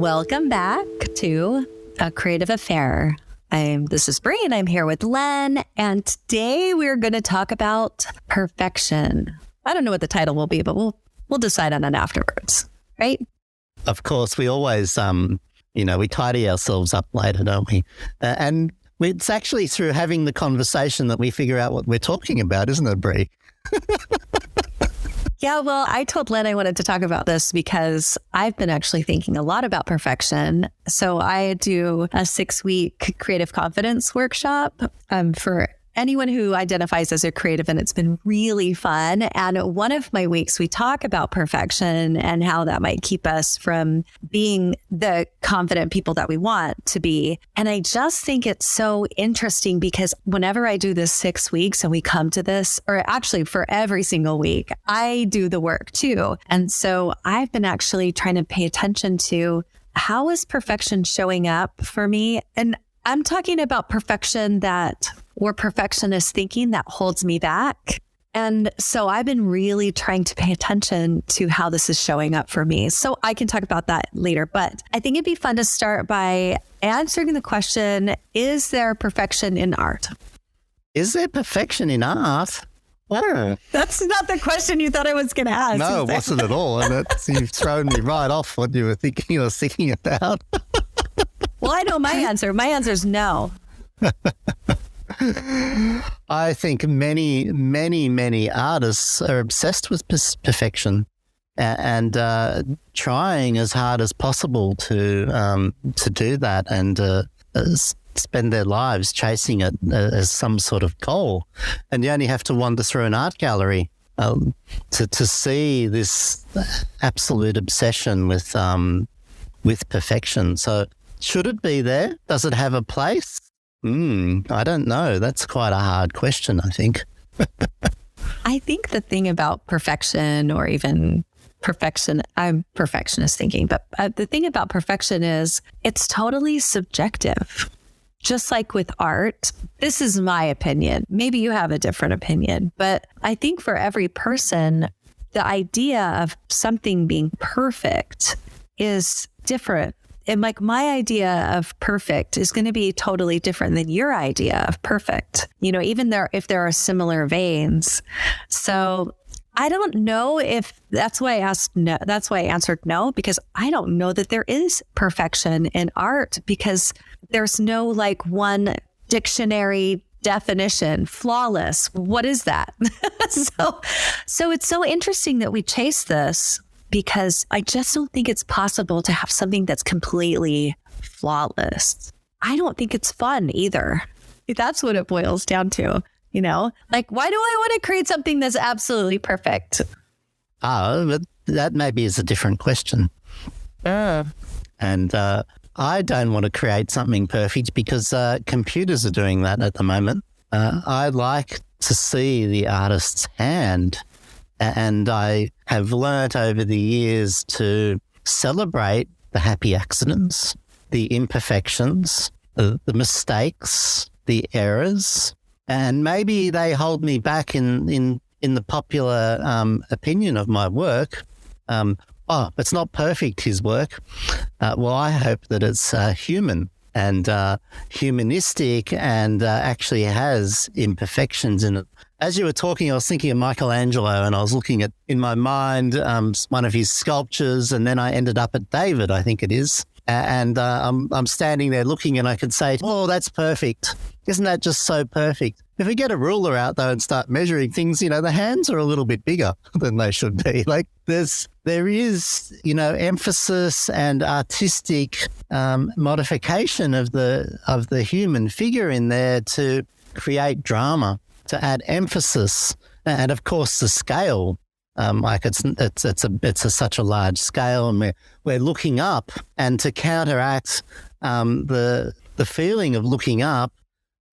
Welcome back to A Creative Affair. This is Brie and I'm here with Len, and today we're going to talk about perfection. I don't know what the title will be, but we'll decide on it afterwards, right? Of course, we always, we tidy ourselves up later, don't we? And it's actually through having the conversation that we figure out what we're talking about, isn't it, Brie? Yeah, well, I told Len I wanted to talk about this because I've been actually thinking a lot about perfection. So I do a 6-week creative confidence workshop for anyone who identifies as a creative, and it's been really fun. And one of my weeks, we talk about perfection and how that might keep us from being the confident people that we want to be. And I just think it's so interesting because whenever I do this 6 weeks and we come to this, or actually for every single week, I do the work too. And so I've been actually trying to pay attention to how is perfection showing up for me? And I'm talking about perfection or perfectionist thinking that holds me back. And so I've been really trying to pay attention to how this is showing up for me. So I can talk about that later. But I think it'd be fun to start by answering the question, is there perfection in art? Is there perfection in art? Oh. That's not the question you thought I was going to ask. No, it wasn't at all. And you've thrown me right off what you were thinking about. Well, I know my answer. My answer is no. I think many artists are obsessed with perfection and trying as hard as possible to do that and spend their lives chasing it as some sort of goal. And you only have to wander through an art gallery to see this absolute obsession with perfection. So should it be there? Does it have a place? I don't know. That's quite a hard question, I think. I think the thing about perfection, or even perfection, I'm perfectionist thinking, but the thing about perfection is it's totally subjective. Just like with art, this is my opinion. Maybe you have a different opinion, but I think for every person, the idea of something being perfect is different. And like my idea of perfect is going to be totally different than your idea of perfect, even if there are similar veins. So I don't know if that's why I asked no. That's why I answered no, because I don't know that there is perfection in art, because there's no like one dictionary definition. Flawless. What is that? So it's so interesting that we chase this, because I just don't think it's possible to have something that's completely flawless. I don't think it's fun either. That's what it boils down to, Like, why do I want to create something that's absolutely perfect? But that maybe is a different question. And I don't want to create something perfect because computers are doing that at the moment. I like to see the artist's hand. And I have learnt over the years to celebrate the happy accidents, the imperfections, the mistakes, the errors, and maybe they hold me back in the popular opinion of my work. It's not perfect, his work. Well, I hope that it's human and humanistic and actually has imperfections in it. As you were talking, I was thinking of Michelangelo, and I was looking at, in my mind, one of his sculptures, and then I ended up at David, I think it is. And I'm standing there looking, and I could say, oh, that's perfect. Isn't that just so perfect? If we get a ruler out, though, and start measuring things, the hands are a little bit bigger than they should be. Like there is, emphasis and artistic modification of the human figure in there to create drama, to add emphasis, and of course the scale. It's such a large scale, and we're looking up, and to counteract the feeling of looking up,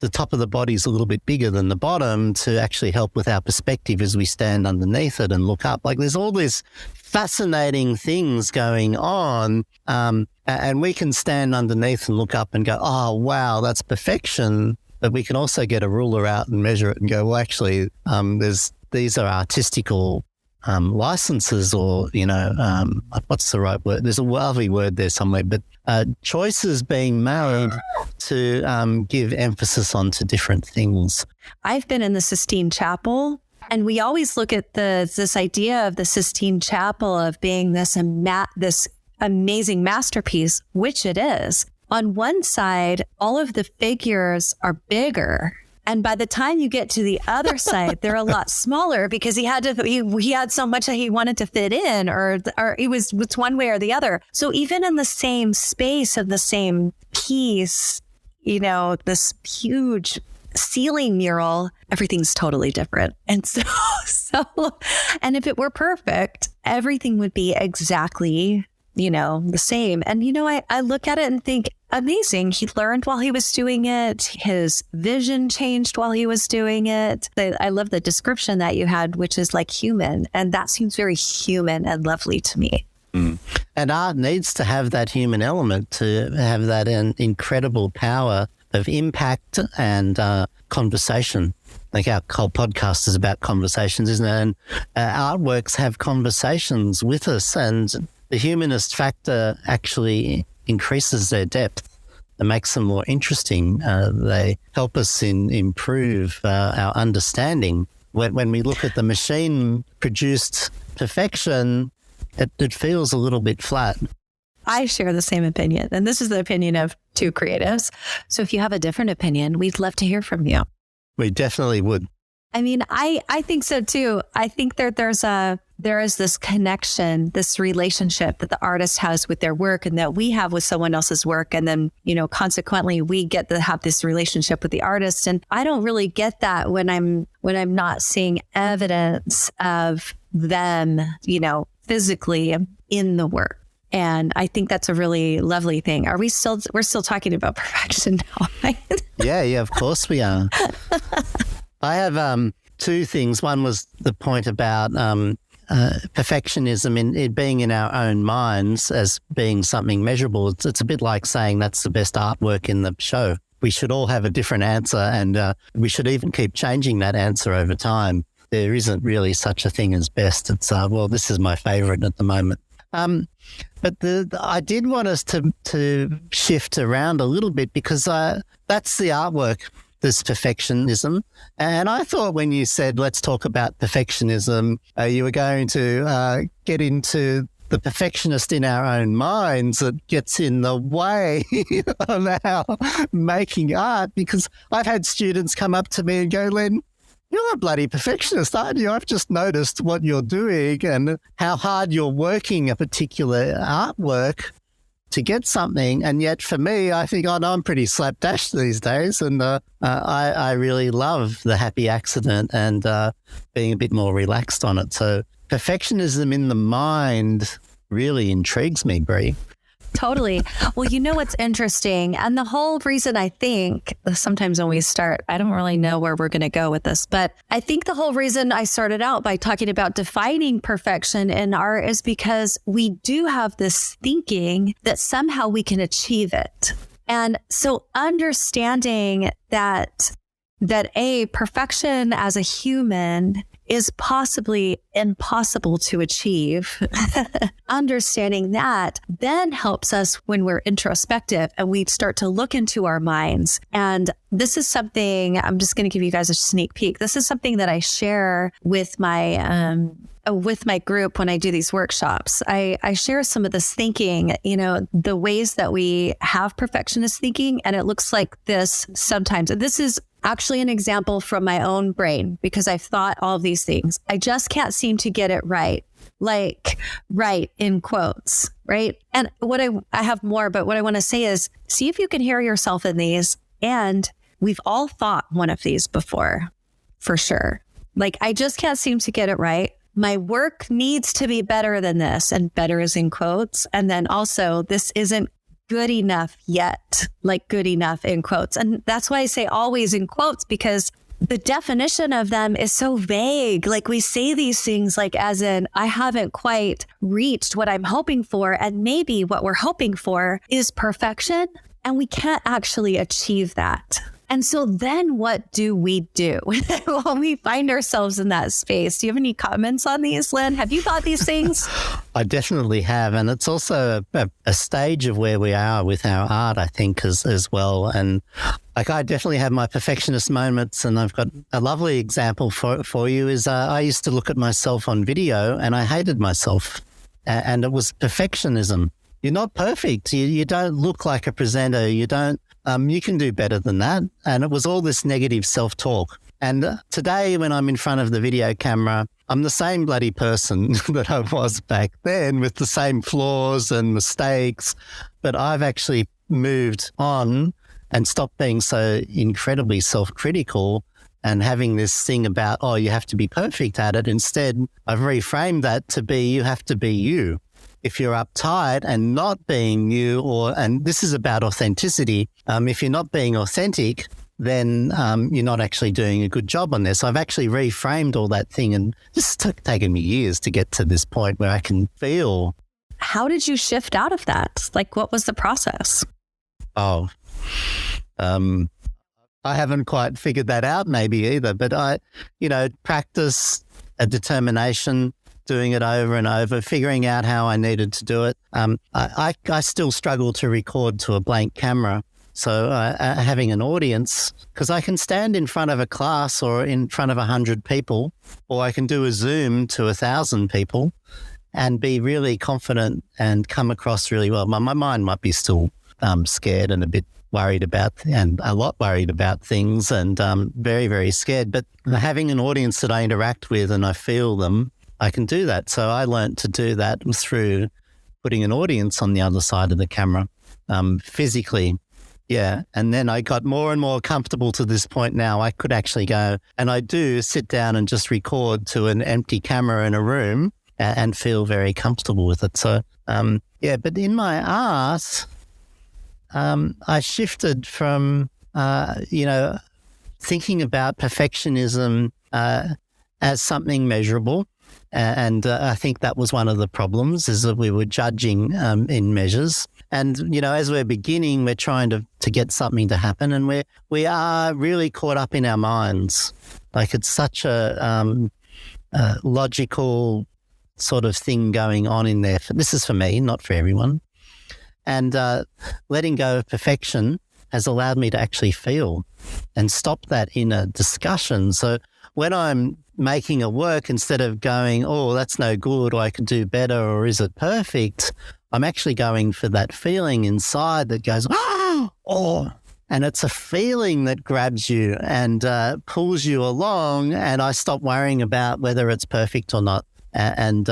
the top of the body is a little bit bigger than the bottom to actually help with our perspective as we stand underneath it and look up. Like there's all these fascinating things going on, and we can stand underneath and look up and go, oh, wow, that's perfection. But we can also get a ruler out and measure it and go, well, actually, these are artistical licenses or, what's the right word? There's a lovely word there somewhere, but choices being made to give emphasis onto different things. I've been in the Sistine Chapel, and we always look at this idea of the Sistine Chapel of being this amazing masterpiece, which it is. On one side, all of the figures are bigger. And by the time you get to the other side, they're a lot smaller because he had so much that he wanted to fit in, or it's one way or the other. So even in the same space of the same piece, this huge ceiling mural, everything's totally different. And so, and if it were perfect, everything would be exactly the same. And, I look at it and think, amazing. He learned while he was doing it. His vision changed while he was doing it. I love the description that you had, which is like human. And that seems very human and lovely to me. Mm. And art needs to have that human element to have that incredible power of impact and conversation. Like our whole podcast is about conversations, isn't it? And artworks have conversations with us, and the humanist factor actually increases their depth and makes them more interesting. They help us improve our understanding. When we look at the machine-produced perfection, it feels a little bit flat. I share the same opinion, and this is the opinion of two creatives. So if you have a different opinion, we'd love to hear from you. We definitely would. I mean, I think so too. I think that there is this connection, this relationship that the artist has with their work and that we have with someone else's work. And then, consequently, we get to have this relationship with the artist. And I don't really get that when I'm not seeing evidence of them, physically in the work. And I think that's a really lovely thing. We're still talking about perfection now, right? Yeah, of course we are. I have two things. One was the point about perfectionism in it being in our own minds as being something measurable. It's a bit like saying that's the best artwork in the show. We should all have a different answer, and we should even keep changing that answer over time. There isn't really such a thing as best. It's, this is my favorite at the moment. But I did want us to shift around a little bit because that's the artwork, this perfectionism. And I thought when you said, let's talk about perfectionism, you were going to get into the perfectionist in our own minds that gets in the way of our making art. Because I've had students come up to me and go, Len, you're a bloody perfectionist, aren't you? I've just noticed what you're doing and how hard you're working a particular artwork to get something. And yet for me, I think, no, I'm pretty slapdash these days. And I really love the happy accident and being a bit more relaxed on it. So perfectionism in the mind really intrigues me, Brie. Totally. Well, what's interesting, and the whole reason I think sometimes when we start, I don't really know where we're going to go with this, but I think the whole reason I started out by talking about defining perfection in art is because we do have this thinking that somehow we can achieve it. And so understanding that perfection as a human is possibly impossible to achieve. Understanding that then helps us when we're introspective and we start to look into our minds. And this is something, I'm just going to give you guys a sneak peek. This is something that I share with my group when I do these workshops. I share some of this thinking, the ways that we have perfectionist thinking. And it looks like this sometimes. And this is actually an example from my own brain because I've thought all of these things. I just can't seem to get it right. Like right in quotes, right? And I have more, but what I want to say is see if you can hear yourself in these. And we've all thought one of these before, for sure. Like, I just can't seem to get it right. My work needs to be better than this, and better is in quotes. And then also, this isn't good enough yet, like good enough in quotes. And that's why I say always in quotes, because the definition of them is so vague. Like we say these things like as in, I haven't quite reached what I'm hoping for. And maybe what we're hoping for is perfection. And we can't actually achieve that. And so then what do we do when we find ourselves in that space? Do you have any comments on these, Lynn? Have you thought these things? I definitely have. And it's also a stage of where we are with our art, I think, as well. And like, I definitely have my perfectionist moments, and I've got a lovely example for you is I used to look at myself on video and I hated myself, and it was perfectionism. You're not perfect. You don't look like a presenter. You don't. You can do better than that. And it was all this negative self-talk. And today when I'm in front of the video camera, I'm the same bloody person that I was back then, with the same flaws and mistakes. But I've actually moved on and stopped being so incredibly self-critical and having this thing about, oh, you have to be perfect at it. Instead, I've reframed that to be, you have to be you. If you're uptight and not being you, and this is about authenticity, if you're not being authentic, then you're not actually doing a good job on this. So I've actually reframed all that thing, and this has taken me years to get to this point where I can feel. How did you shift out of that? Like, what was the process? Oh, I haven't quite figured that out maybe either, but I, practice, a determination, doing it over and over, figuring out how I needed to do it. I still struggle to record to a blank camera. So having an audience, because I can stand in front of a class or in front of 100 people, or I can do a Zoom to 1,000 people and be really confident and come across really well. My mind might be still scared and a bit worried about, and a lot worried about things, and very, very scared. But having an audience that I interact with and I feel them, I can do that. So I learned to do that through putting an audience on the other side of the camera, physically. Yeah. And then I got more and more comfortable to this point now. I could actually go, and I do sit down and just record to an empty camera in a room and feel very comfortable with it. So, but in my art, I shifted from, thinking about perfectionism as something measurable. And I think that was one of the problems, is that we were judging in measures. And, as we're beginning, we're trying to get something to happen, and we are really caught up in our minds. Like, it's such a logical sort of thing going on in there. This is for me, not for everyone. And letting go of perfection has allowed me to actually feel and stop that inner discussion. So when I'm making a work, instead of going, oh, that's no good, or I could do better, or is it perfect, I'm actually going for that feeling inside that goes, oh, and it's a feeling that grabs you and pulls you along, and I stop worrying about whether it's perfect or not, and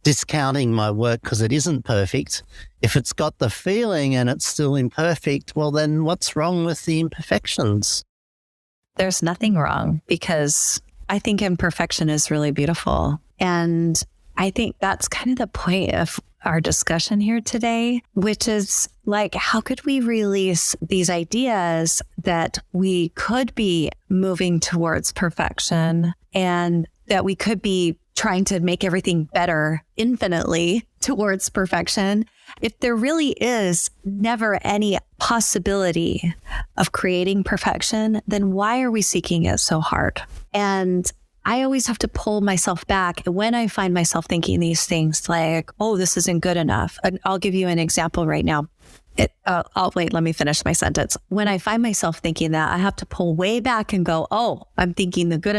discounting my work because it isn't perfect. If it's got the feeling and it's still imperfect, well, then what's wrong with the imperfections? There's nothing wrong, because I think imperfection is really beautiful. And I think that's kind of the point of our discussion here today, which is like, how could we release these ideas that we could be moving towards perfection, and that we could be trying to make everything better infinitely towards perfection, if there really is never any possibility of creating perfection, then why are we seeking it so hard? And I always have to pull myself back when I find myself thinking these things like, oh, this isn't good enough. And I'll give you an example right now. Let me finish my sentence. When I find myself thinking that, I have to pull way back and go, oh, I'm thinking that good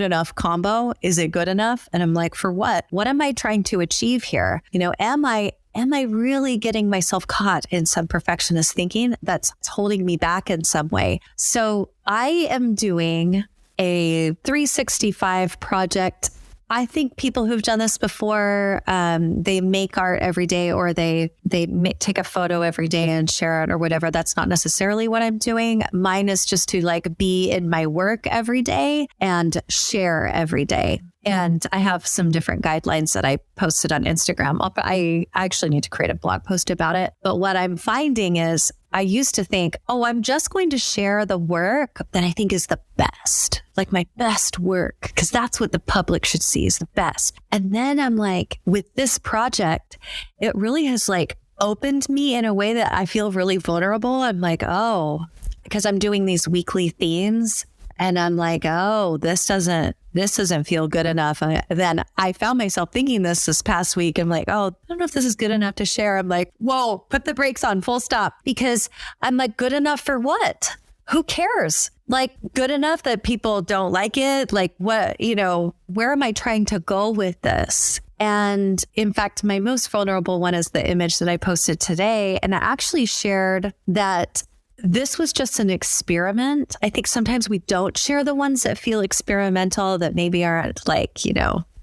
enough combo, is it good enough? And I'm like, for what? What am I trying to achieve here? Am I really getting myself caught in some perfectionist thinking that's holding me back in some way? So I am doing a 365 project. I think people who've done this before, they make art every day, or they take a photo every day and share it or whatever. That's not necessarily what I'm doing. Mine is just to be in my work every day and share every day. And I have some different guidelines that I posted on Instagram. I actually need to create a blog post about it. But what I'm finding is, I used to think, oh, I'm just going to share the work that I think is the best, like my best work, because that's what the public should see, is the best. And then I'm like, with this project, it really has opened me in a way that I feel really vulnerable. I'm like, oh, because I'm doing these weekly themes and I'm like, oh, this doesn't feel good enough. Then I found myself thinking this past week. I'm like, oh, I don't know if this is good enough to share. I'm like, whoa, put the brakes on, full stop. Because I'm like, good enough for what? Who cares? Like, good enough that people don't like it? Like, what, where am I trying to go with this? And in fact, my most vulnerable one is the image that I posted today. And I actually shared that this was just an experiment. I think sometimes we don't share the ones that feel experimental, that maybe aren't like,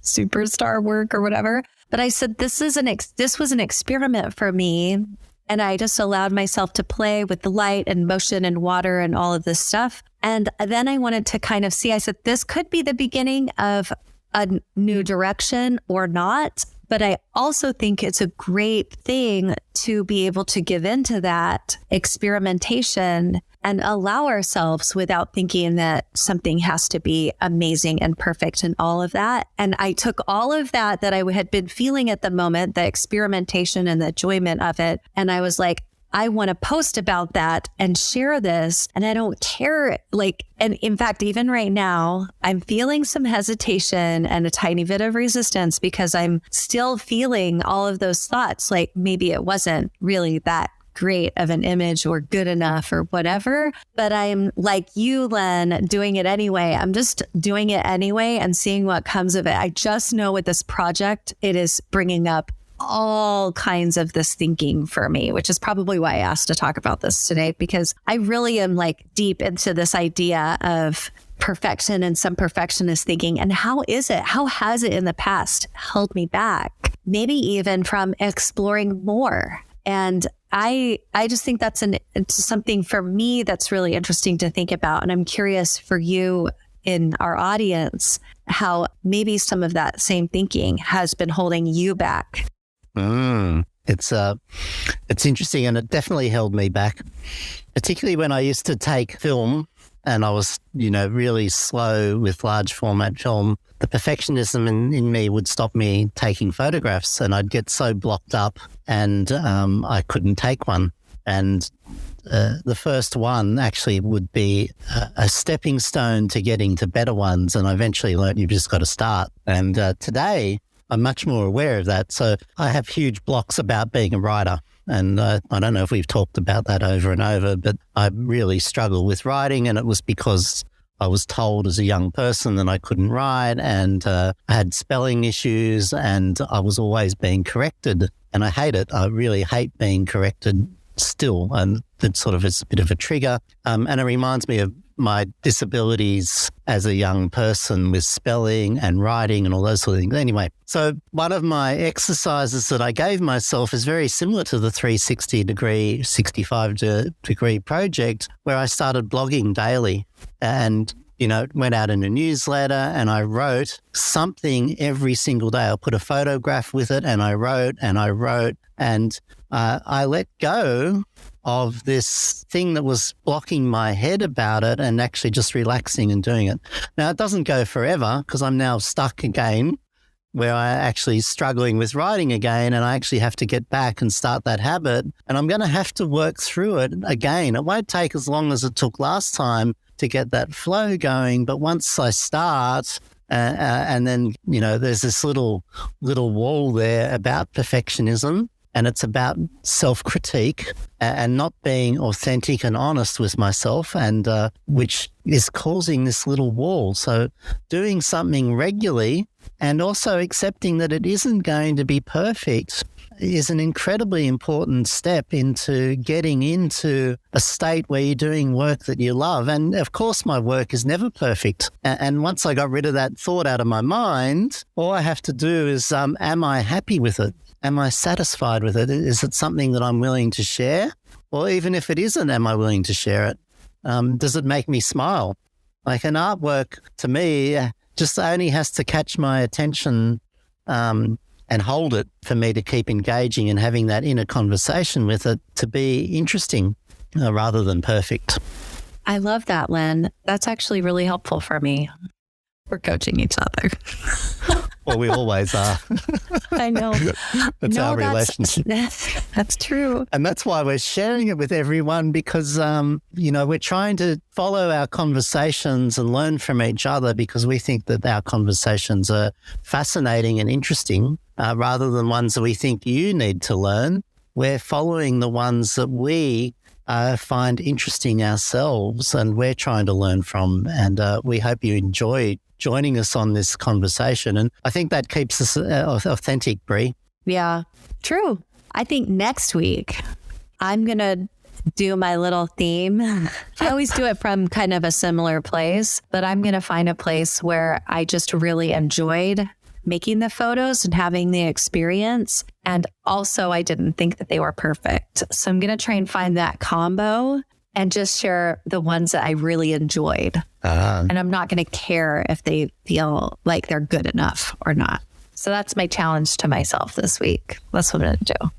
superstar work or whatever. But I said, this was an experiment for me. And I just allowed myself to play with the light and motion and water and all of this stuff. And then I wanted to kind of see, I said, this could be the beginning of a new direction or not. But I also think it's a great thing to be able to give into that experimentation and allow ourselves without thinking that something has to be amazing and perfect and all of that. And I took all of that I had been feeling at the moment, the experimentation and the enjoyment of it. And I was like, I want to post about that and share this. And I don't care. And in fact, even right now, I'm feeling some hesitation and a tiny bit of resistance because I'm still feeling all of those thoughts. Like maybe it wasn't really that great of an image or good enough or whatever. But I'm like you, Len, doing it anyway. I'm just doing it anyway and seeing what comes of it. I just know with this project, it is bringing up all kinds of this thinking for me, which is probably why I asked to talk about this today, because I really am like deep into this idea of perfection and some perfectionist thinking. And how has it in the past held me back, maybe even from exploring more? And I just think it's something for me that's really interesting to think about. And I'm curious for you in our audience, how maybe some of that same thinking has been holding you back. It's interesting, and it definitely held me back, particularly when I used to take film and I was, really slow with large format film. The perfectionism in me would stop me taking photographs, and I'd get so blocked up and I couldn't take one. And the first one actually would be a stepping stone to getting to better ones. And I eventually learned you've just got to start. And today, I'm much more aware of that. So I have huge blocks about being a writer. And I don't know if we've talked about that over and over, but I really struggle with writing. And it was because I was told as a young person that I couldn't write, and I had spelling issues, and I was always being corrected. And I hate it. I really hate being corrected still. And that sort of is a bit of a trigger. And it reminds me of my disabilities as a young person with spelling and writing and all those sort of things. Anyway, so one of my exercises that I gave myself is very similar to the 360-degree, 65-degree project, where I started blogging daily and, went out in a newsletter and I wrote something every single day. I put a photograph with it and I wrote and I let go of this thing that was blocking my head about it and actually just relaxing and doing it. Now, it doesn't go forever because I'm now stuck again where I'm actually struggling with writing again, and I actually have to get back and start that habit. And I'm going to have to work through it again. It won't take as long as it took last time to get that flow going. But once I start, and then, there's this little wall there about perfectionism. And it's about self-critique and not being authentic and honest with myself, and which is causing this little wall. So doing something regularly and also accepting that it isn't going to be perfect is an incredibly important step into getting into a state where you're doing work that you love. And of course, my work is never perfect. And once I got rid of that thought out of my mind, all I have to do is, am I happy with it? Am I satisfied with it? Is it something that I'm willing to share? Or even if it isn't, am I willing to share it? Does it make me smile? Like an artwork, to me, just only has to catch my attention and hold it for me to keep engaging and having that inner conversation with it to be interesting rather than perfect. I love that, Len. That's actually really helpful for me. We're coaching each other. Well, we always are. I know. That's our relationship. That's true. And that's why we're sharing it with everyone because, we're trying to follow our conversations and learn from each other because we think that our conversations are fascinating and interesting rather than ones that we think you need to learn. We're following the ones that we find interesting ourselves and we're trying to learn from. And we hope you enjoy joining us on this conversation. And I think that keeps us authentic, Brie. Yeah, true. I think next week I'm going to do my little theme. I always do it from kind of a similar place, but I'm going to find a place where I just really enjoyed making the photos and having the experience. And also I didn't think that they were perfect. So I'm going to try and find that combo and just share the ones that I really enjoyed. And I'm not going to care if they feel like they're good enough or not. So that's my challenge to myself this week. That's what I'm going to do.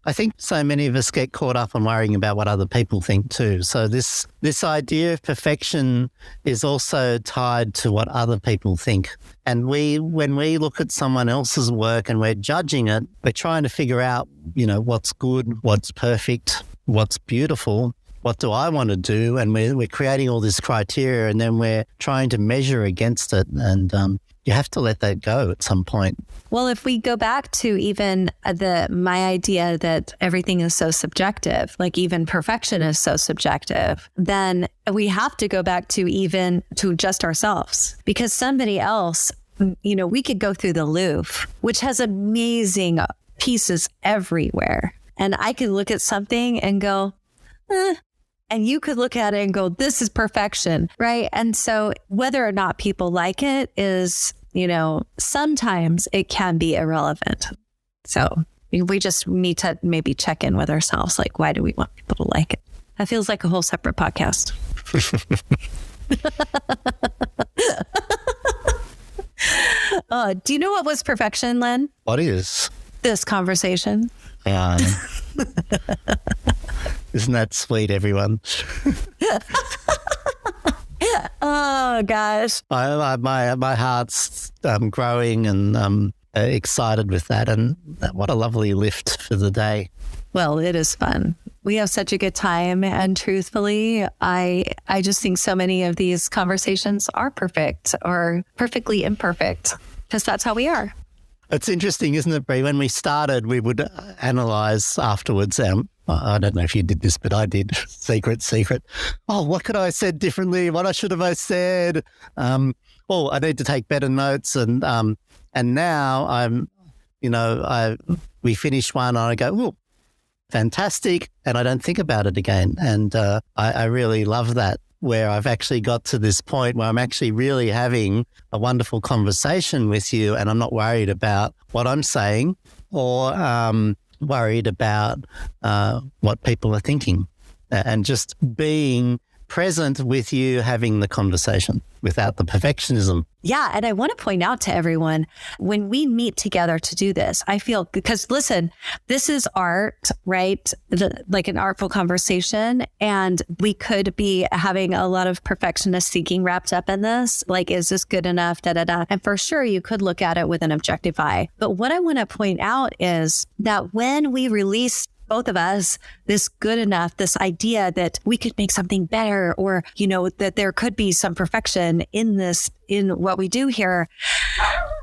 I think so many of us get caught up on worrying about what other people think too. So this idea of perfection is also tied to what other people think. And when we look at someone else's work and we're judging it, we're trying to figure out, what's good, what's perfect, what's beautiful. What do I want to do? And we're creating all this criteria and then we're trying to measure against it. And you have to let that go at some point. Well, if we go back to even my idea that everything is so subjective, like even perfection is so subjective, then we have to go back to just ourselves because somebody else, we could go through the Louvre, which has amazing pieces everywhere. And I could look at something and go, and you could look at it and go, this is perfection, right? And so whether or not people like it is, sometimes it can be irrelevant. So we just need to maybe check in with ourselves. Like, why do we want people to like it? That feels like a whole separate podcast. Do you know what was perfection, Len? What is? This conversation. Isn't that sweet, everyone? Oh, gosh. My heart's growing and excited with that. And what a lovely lift for the day. Well, it is fun. We have such a good time. And truthfully, I just think so many of these conversations are perfect or perfectly imperfect because that's how we are. It's interesting, isn't it, Brie? When we started, we would analyse afterwards. I don't know if you did this, but I did. Secret. Oh, what could I have said differently? What should have I said? I need to take better notes. And now we finish one and I go, oh, fantastic. And I don't think about it again. And I really love that, where I've actually got to this point where I'm actually really having a wonderful conversation with you and I'm not worried about what I'm saying or worried about what people are thinking and just being present with you having the conversation without the perfectionism. Yeah. And I want to point out to everyone, when we meet together to do this, I feel, because listen, this is art, right? Like an artful conversation. And we could be having a lot of perfectionist thinking wrapped up in this. Like, is this good enough? And for sure, you could look at it with an objective eye. But what I want to point out is that when we release both of us, this good enough, this idea that we could make something better or, that there could be some perfection in what we do here.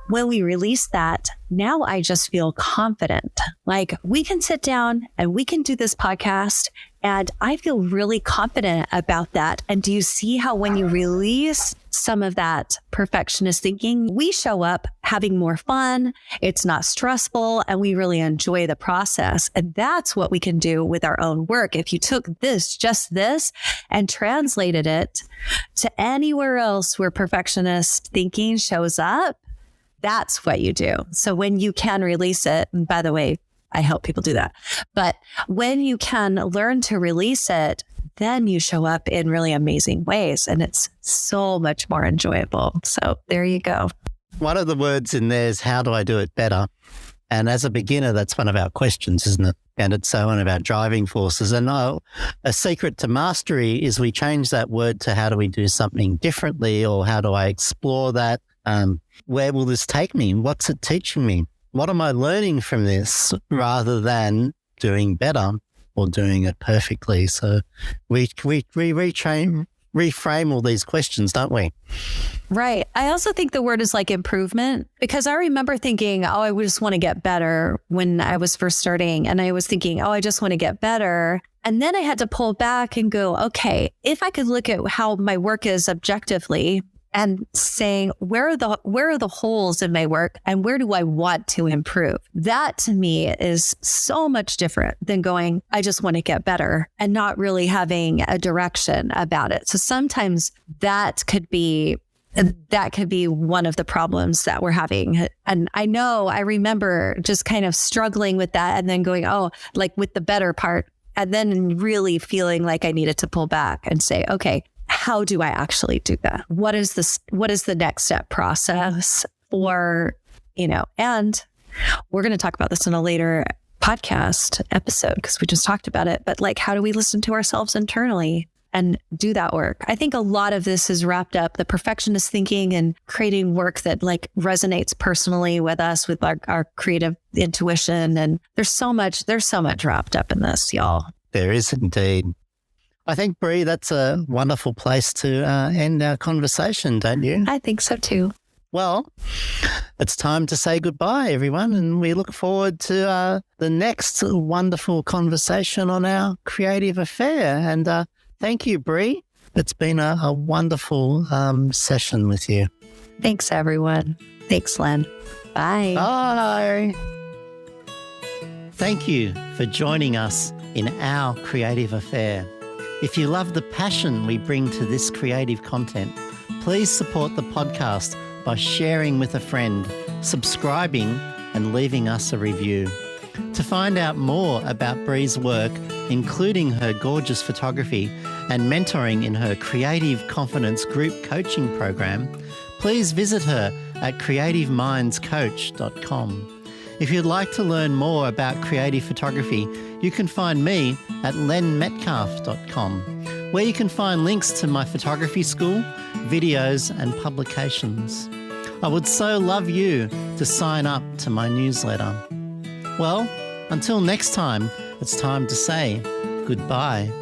When we release that, now I just feel confident. Like we can sit down and we can do this podcast and I feel really confident about that. And do you see how when you release some of that perfectionist thinking, we show up having more fun, it's not stressful, and we really enjoy the process. And that's what we can do with our own work. If you took just this, and translated it to anywhere else where perfectionist thinking shows up, that's what you do. So when you can release it, and by the way, I help people do that, but when you can learn to release it, then you show up in really amazing ways and it's so much more enjoyable. So there you go. One of the words in there is, how do I do it better? And as a beginner, that's one of our questions, isn't it? And it's one of our driving forces. And a secret to mastery is we change that word to how do we do something differently, or how do I explore that? Where will this take me? What's it teaching me? What am I learning from this, rather than doing better or doing it perfectly? So we reframe all these questions, don't we? Right. I also think the word is like improvement, because I remember thinking, oh, I just want to get better when I was first starting. And I was thinking, oh, I just want to get better. And then I had to pull back and go, okay, if I could look at how my work is objectively and saying, where are the holes in my work and where do I want to improve? That to me is so much different than going, I just want to get better, and not really having a direction about it. So sometimes that could be one of the problems that we're having. And I remember just kind of struggling with that and then going, oh, like with the better part, and then really feeling like I needed to pull back and say, okay, how do I actually do that? What is the next step process for, and we're going to talk about this in a later podcast episode because we just talked about it, but like, how do we listen to ourselves internally and do that work? I think a lot of this is wrapped up, the perfectionist thinking and creating work that like resonates personally with us, with our creative intuition. And there's so much wrapped up in this, y'all. There is indeed. I think, Brie, that's a wonderful place to end our conversation, don't you? I think so too. Well, it's time to say goodbye, everyone, and we look forward to the next wonderful conversation on our creative affair. And thank you, Brie. It's been a wonderful session with you. Thanks, everyone. Thanks, Len. Bye. Bye. Thank you for joining us in our creative affair. If you love the passion we bring to this creative content, please support the podcast by sharing with a friend, subscribing, and leaving us a review. To find out more about Brie's work, including her gorgeous photography and mentoring in her Creative Confidence Group Coaching Program, please visit her at creativemindscoach.com. If you'd like to learn more about creative photography, you can find me at lenmetcalf.com, where you can find links to my photography school, videos, and publications. I would so love you to sign up to my newsletter. Well, until next time, it's time to say goodbye.